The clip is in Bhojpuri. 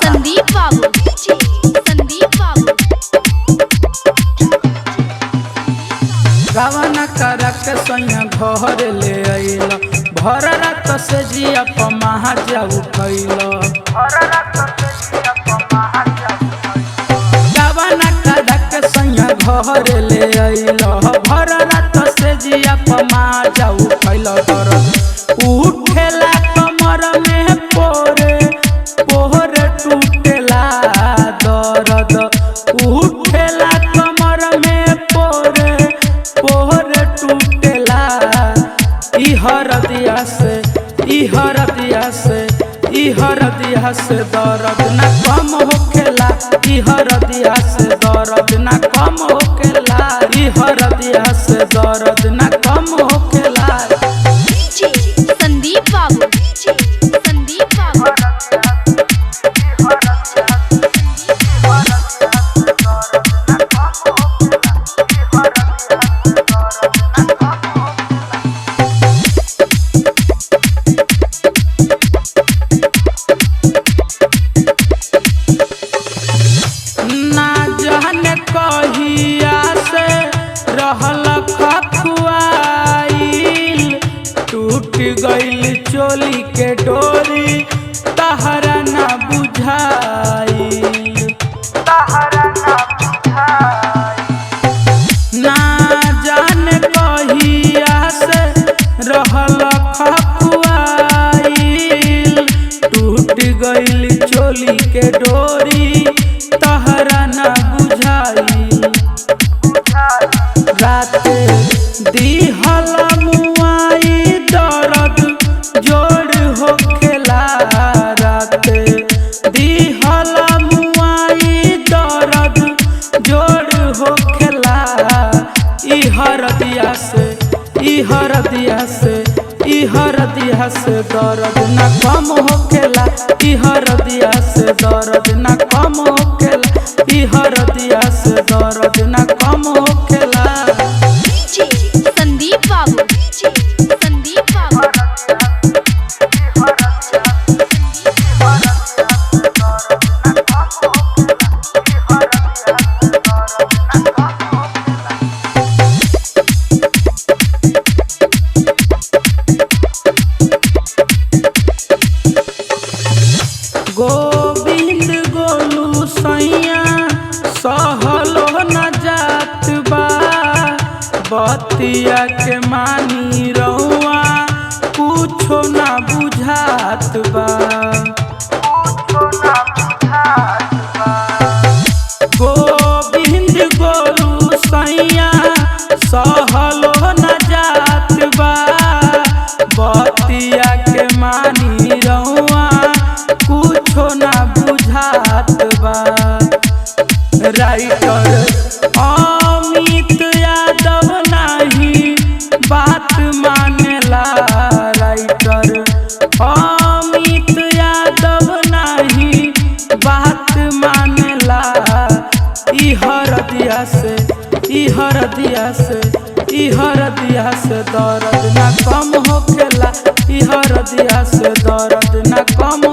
संदीप बाबू गवना करक सैया घर ले अइल भर रात से जिया पमा जाऊ कैल गवना करक सैया घर ले अइल भर रात से जिया पमा जाऊ कैल दर्द उठेला कमर में पोरे पोरे टूटेला दर्द उठेला कमर में पोरे पोरे टूटेला ई हरदिया से दर्द ना कम होखेला ई हरदिया से दर्द ना कम होखेला ई हरदिया से दर्द ना कम होखेला। संदीप बाबू कहिया से रहल खखुआइल टूट गइल चोली के डोरी तहरा ना बुझाइल ना जाने कहिया से रहल खखुआइल टूट गइल चोली के डोरी तहरा ना राते दिहल मुआई दर्द जोड़ होखेला राते दिहल मुआई दर्द जोड़ होखेला ई हरदिया से दर्द ना कम होखेला ई हरदिया से दर्द ना कम होखेला ई हरदिया से दर्द ना कम होखेला। संदीप बाबू गोविंद गोलू सैया सहलो न जात बा बतिया के मानी रहुआ कुछो न बुझात बा गोविंद गोलू सैया सहलो न जात बा बतिया के मानी रहुआ कुछो ना बुझात बा राइटर अमित यादव नहीं बात मानेला राइटर अमित यादव नहीं बात मानेला ई हरदिया से दर्द ना कम होखेला ई हरदिया से दर्द ना कम